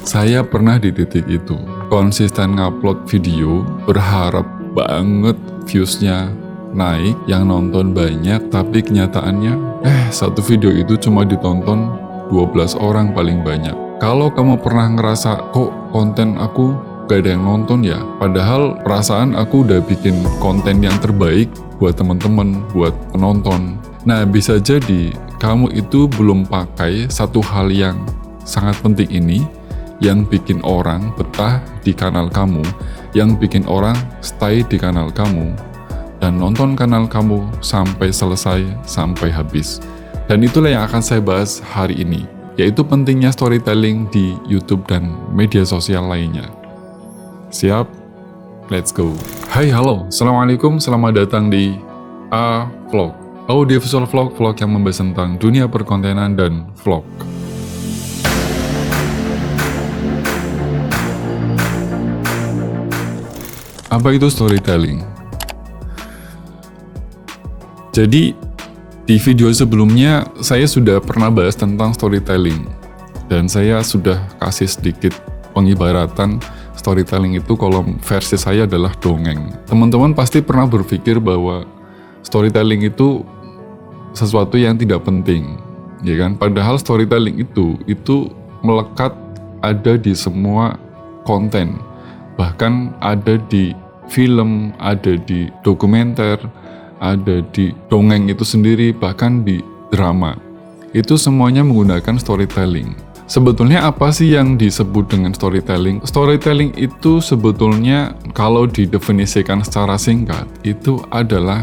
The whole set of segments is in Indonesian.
Saya pernah di titik itu, konsisten ngupload video, berharap banget viewsnya naik, yang nonton banyak, tapi kenyataannya, satu video itu cuma ditonton 12 orang paling banyak. Kalau kamu pernah ngerasa, kok konten aku gak ada yang nonton ya? Padahal perasaan aku udah bikin konten yang terbaik buat teman-teman, buat penonton. Nah, bisa jadi kamu itu belum pakai satu hal yang sangat penting ini, yang bikin orang betah di kanal kamu, yang bikin orang stay di kanal kamu, dan nonton kanal kamu sampai selesai, sampai habis. Dan itulah yang akan saya bahas hari ini, yaitu pentingnya storytelling di YouTube dan media sosial lainnya. Siap? Let's go. Hai, halo, Assalamualaikum, selamat datang di A-Vlog, audiovisual vlog yang membahas tentang dunia perkontenan dan vlog. Apa itu storytelling? Jadi, di video sebelumnya saya sudah pernah bahas tentang storytelling. Dan saya sudah kasih sedikit pengibaratan storytelling itu kalau versi saya adalah dongeng. Teman-teman pasti pernah berpikir bahwa storytelling itu sesuatu yang tidak penting, ya kan? Padahal storytelling itu melekat ada di semua konten. Bahkan ada di film, ada di dokumenter, ada di dongeng itu sendiri, bahkan di drama. Itu semuanya menggunakan storytelling. Sebetulnya apa sih yang disebut dengan storytelling? Storytelling itu sebetulnya kalau didefinisikan secara singkat, itu adalah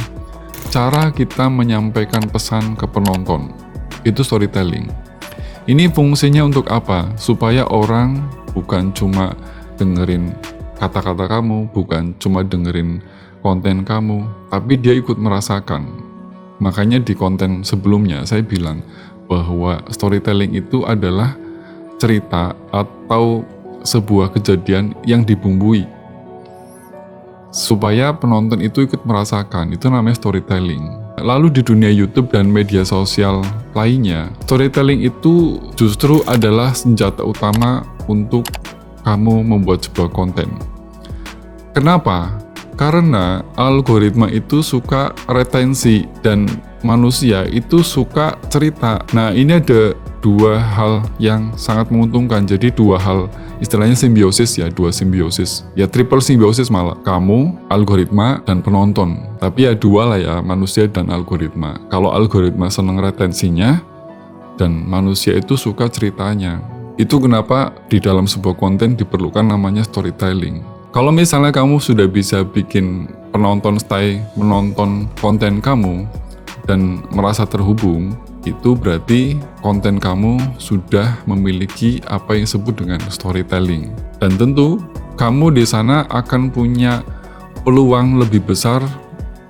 cara kita menyampaikan pesan ke penonton. Itu storytelling. Ini fungsinya untuk apa? Supaya orang bukan cuma dengerin kata-kata kamu, bukan cuma dengerin konten kamu, tapi dia ikut merasakan. Makanya di konten sebelumnya saya bilang bahwa storytelling itu adalah cerita atau sebuah kejadian yang dibumbui supaya penonton itu ikut merasakan. Itu namanya storytelling. Lalu di dunia YouTube dan media sosial lainnya, storytelling itu justru adalah senjata utama untuk kamu membuat sebuah konten. Kenapa? Karena algoritma itu suka retensi dan manusia itu suka cerita. Nah, ini ada dua hal yang sangat menguntungkan. Jadi dua hal, istilahnya simbiosis ya, dua simbiosis. Ya triple simbiosis malah. Kamu, algoritma, dan penonton. Tapi ya dua lah ya, manusia dan algoritma. Kalau algoritma senang retensinya, dan manusia itu suka ceritanya. Itu kenapa di dalam sebuah konten diperlukan namanya storytelling. Kalau misalnya kamu sudah bisa bikin penonton stay menonton konten kamu dan merasa terhubung, itu berarti konten kamu sudah memiliki apa yang disebut dengan storytelling. Dan tentu kamu di sana akan punya peluang lebih besar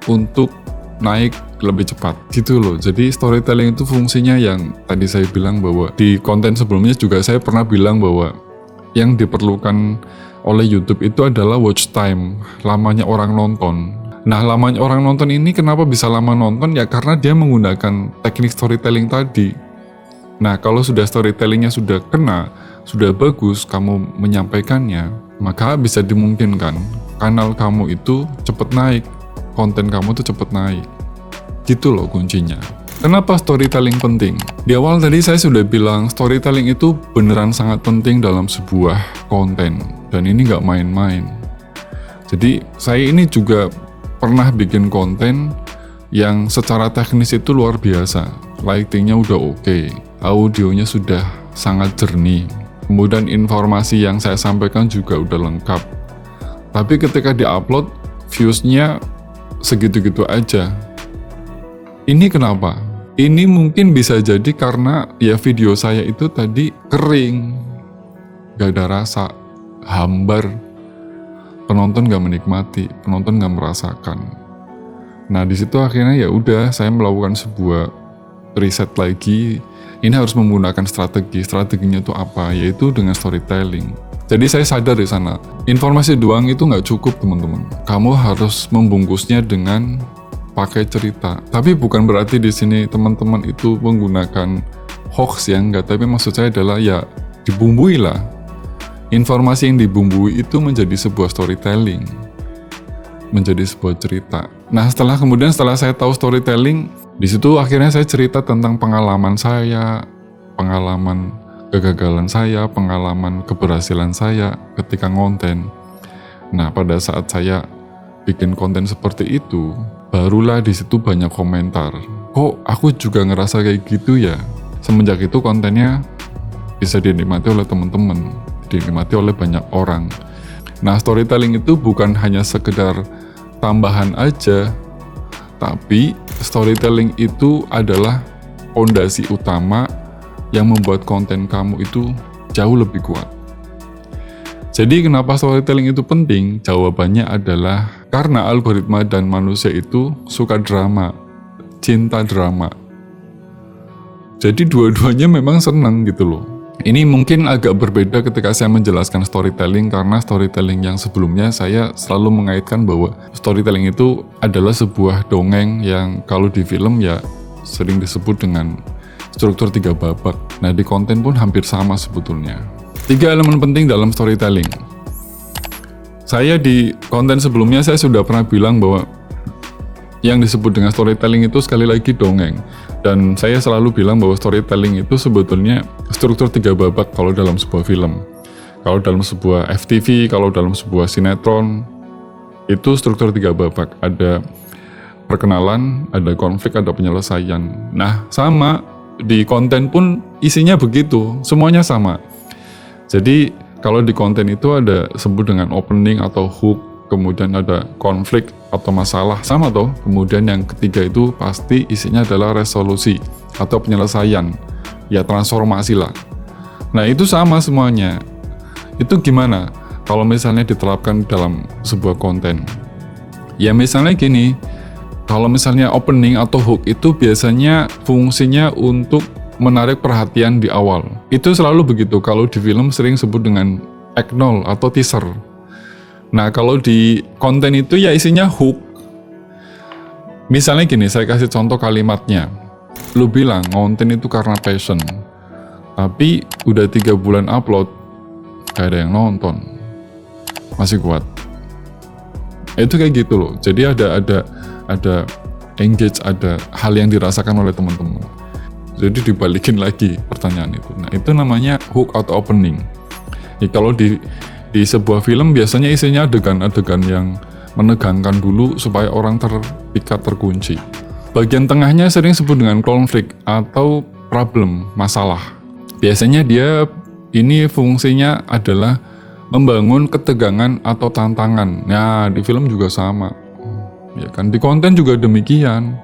untuk naik lebih cepat gitu loh. Jadi storytelling itu fungsinya yang tadi saya bilang bahwa di konten sebelumnya juga saya pernah bilang bahwa yang diperlukan oleh YouTube itu adalah watch time, lamanya orang nonton. Nah, lamanya orang nonton ini kenapa bisa lama nonton? Ya karena dia menggunakan teknik storytelling tadi. Nah, kalau sudah storytellingnya sudah kena, sudah bagus kamu menyampaikannya, maka bisa dimungkinkan kanal kamu itu cepat naik, konten kamu itu cepat naik. Gitu loh kuncinya. Kenapa storytelling penting? Di awal tadi saya sudah bilang storytelling itu beneran sangat penting dalam sebuah konten. Dan ini nggak main-main. Jadi saya ini juga pernah bikin konten yang secara teknis itu luar biasa. Lightingnya udah oke, audionya sudah sangat jernih. Kemudian informasi yang saya sampaikan juga udah lengkap. Tapi ketika di-upload, views-nya segitu-gitu aja. Ini kenapa? Ini mungkin bisa jadi karena ya video saya itu tadi kering, gak ada rasa, hambar, penonton gak menikmati, penonton gak merasakan. Nah di situ akhirnya ya udah saya melakukan sebuah riset lagi. Ini harus menggunakan strateginya itu apa? Yaitu dengan storytelling. Jadi saya sadar di sana, informasi doang itu nggak cukup teman-teman. Kamu harus membungkusnya dengan pakai cerita. Tapi bukan berarti di sini teman-teman itu menggunakan hoax ya, enggak. Tapi maksud saya adalah ya dibumbui lah. informasi yang dibumbui itu menjadi sebuah storytelling, menjadi sebuah cerita. Nah, setelah saya tahu storytelling, di situ akhirnya saya cerita tentang pengalaman saya, pengalaman kegagalan saya, pengalaman keberhasilan saya ketika ngonten. Nah, pada saat saya bikin konten seperti itu, barulah di situ banyak komentar. Kok aku juga ngerasa kayak gitu ya? Semenjak itu kontennya bisa dinikmati oleh teman-teman, dinikmati oleh banyak orang. Nah, storytelling itu bukan hanya sekedar tambahan aja, tapi storytelling itu adalah fondasi utama yang membuat konten kamu itu jauh lebih kuat. Jadi kenapa storytelling itu penting? Jawabannya adalah karena algoritma dan manusia itu suka drama, cinta drama. Jadi dua-duanya memang senang gitu loh. Ini mungkin agak berbeda ketika saya menjelaskan storytelling, karena storytelling yang sebelumnya saya selalu mengaitkan bahwa storytelling itu adalah sebuah dongeng yang kalau di film ya sering disebut dengan struktur 3 babak. Nah, di konten pun hampir sama sebetulnya. 3 elemen penting dalam storytelling. Saya di konten sebelumnya saya sudah pernah bilang bahwa yang disebut dengan storytelling itu sekali lagi dongeng. Dan saya selalu bilang bahwa storytelling itu sebetulnya struktur 3 babak kalau dalam sebuah film. Kalau dalam sebuah FTV, kalau dalam sebuah sinetron, itu struktur 3 babak. Ada perkenalan, ada konflik, ada penyelesaian. Nah, sama di konten pun isinya begitu, semuanya sama. Jadi, kalau di konten itu ada sebut dengan opening atau hook, kemudian ada konflik atau masalah, sama toh. Kemudian yang ketiga itu pasti isinya adalah resolusi atau penyelesaian, ya transformasi lah. Nah, itu sama semuanya. Itu gimana kalau misalnya diterapkan dalam sebuah konten? Ya misalnya gini, kalau misalnya opening atau hook itu biasanya fungsinya untuk menarik perhatian di awal. Itu selalu begitu, kalau di film sering sebut dengan act 0 atau teaser. Nah, kalau di konten itu ya isinya hook. Misalnya gini, saya kasih contoh kalimatnya. Lu bilang konten itu karena passion, tapi udah 3 bulan upload, gak ada yang nonton. Masih kuat. Itu kayak gitu loh. Jadi ada engage, ada hal yang dirasakan oleh teman-teman. Jadi dibalikin lagi pertanyaan itu. Nah, itu namanya hook atau opening. Ya, kalau di sebuah film biasanya isinya adegan-adegan yang menegangkan dulu supaya orang terpikat, terkunci. Bagian tengahnya sering disebut dengan konflik atau problem, masalah. Biasanya dia ini fungsinya adalah membangun ketegangan atau tantangan. Nah, di film juga sama. Ya kan, di konten juga demikian.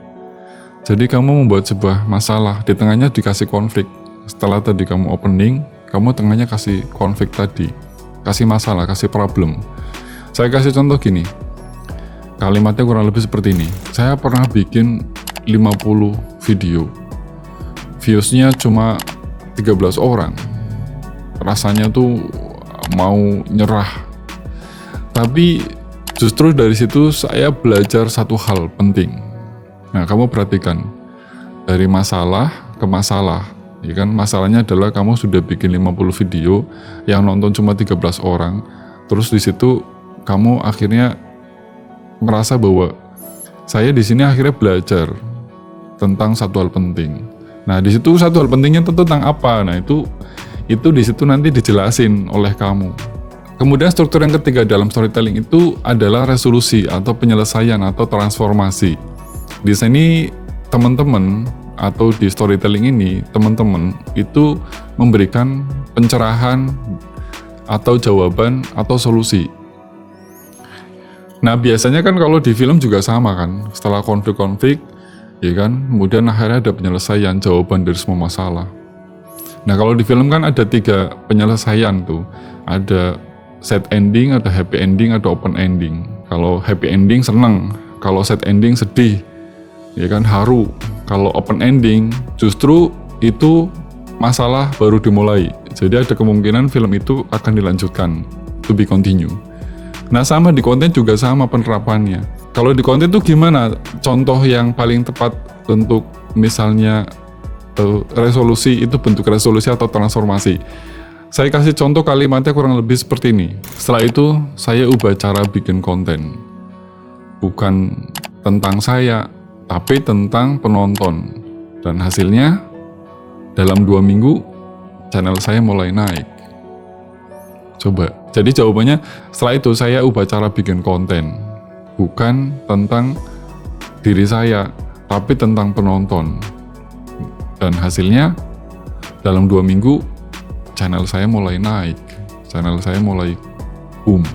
Jadi kamu membuat sebuah masalah, di tengahnya dikasih konflik. Setelah tadi kamu opening, kamu tengahnya kasih konflik tadi. Kasih masalah, kasih problem. Saya kasih contoh gini. Kalimatnya kurang lebih seperti ini. Saya pernah bikin 50 video. Views-nya cuma 13 orang. Rasanya tuh mau nyerah. Tapi justru dari situ saya belajar satu hal penting. Nah, kamu perhatikan. Dari masalah ke masalah. Ya kan, masalahnya adalah kamu sudah bikin 50 video yang nonton cuma 13 orang. Terus di situ kamu akhirnya merasa bahwa saya di sini akhirnya belajar tentang satu hal penting. Nah, di situ satu hal pentingnya tentu tentang apa? Nah, itu di situ nanti dijelasin oleh kamu. Kemudian struktur yang ketiga dalam storytelling itu adalah resolusi atau penyelesaian atau transformasi. Di sini teman-teman atau di storytelling ini, teman-teman itu memberikan pencerahan atau jawaban atau solusi. Nah, biasanya kan kalau di film juga sama kan, setelah konflik-konflik, ya kan, kemudian akhirnya ada penyelesaian, jawaban dari semua masalah. Nah, kalau di film kan ada 3 penyelesaian tuh, ada sad ending, ada happy ending, ada open ending. Kalau happy ending seneng, kalau sad ending sedih, ya kan, haru. Kalau open ending justru itu masalah baru dimulai. Jadi ada kemungkinan film itu akan dilanjutkan, to be continue. Nah, sama di konten juga sama penerapannya. Kalau di konten itu gimana? Contoh yang paling tepat untuk misalnya resolusi itu bentuk resolusi atau transformasi. Saya kasih contoh kalimatnya kurang lebih seperti ini. Setelah itu, saya ubah cara bikin konten. Bukan tentang saya, tapi tentang penonton. Dan hasilnya, dalam 2 minggu, channel saya mulai naik. Coba. Jadi jawabannya, setelah itu saya ubah cara bikin konten. Bukan tentang diri saya, tapi tentang penonton. Dan hasilnya, dalam 2 minggu, channel saya mulai naik. Channel saya mulai boom.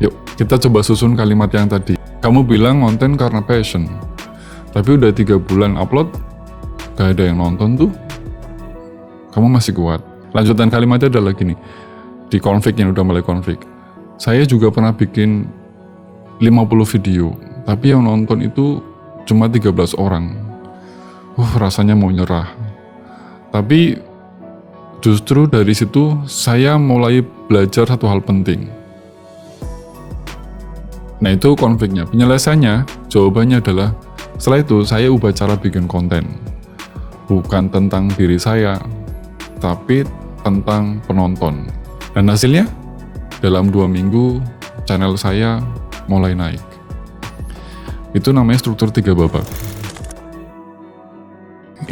Yuk, kita coba susun kalimat yang tadi. Kamu bilang konten karena passion. Tapi udah 3 bulan upload, gak ada yang nonton tuh. Kamu masih kuat. Lanjutan kalimatnya adalah gini. Di konfliknya udah mulai konflik. Saya juga pernah bikin 50 video, tapi yang nonton itu cuma 13 orang. Rasanya mau nyerah. Tapi justru dari situ saya mulai belajar satu hal penting. Nah, itu konfliknya. Penyelesaiannya, jawabannya adalah setelah itu saya ubah cara bikin konten. Bukan tentang diri saya, tapi tentang penonton. Dan hasilnya, dalam 2 minggu channel saya mulai naik. Itu namanya struktur 3 babak.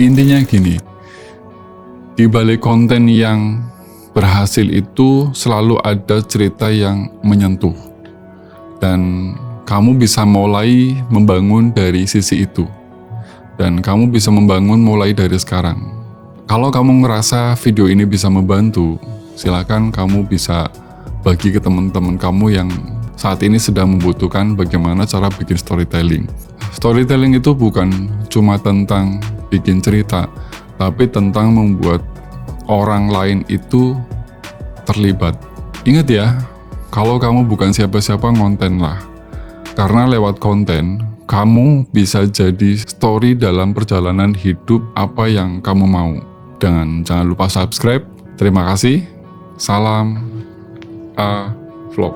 Intinya gini, di balik konten yang berhasil itu selalu ada cerita yang menyentuh. Dan kamu bisa mulai membangun dari sisi itu. Dan kamu bisa membangun mulai dari sekarang. Kalau kamu ngerasa video ini bisa membantu, silakan kamu bisa bagi ke teman-teman kamu yang saat ini sedang membutuhkan bagaimana cara bikin storytelling. Storytelling itu bukan cuma tentang bikin cerita, tapi tentang membuat orang lain itu terlibat. Ingat ya, kalau kamu bukan siapa-siapa, ngontenlah. Karena lewat konten, kamu bisa jadi story dalam perjalanan hidup apa yang kamu mau. Dan jangan lupa subscribe. Terima kasih. Salam A Vlog.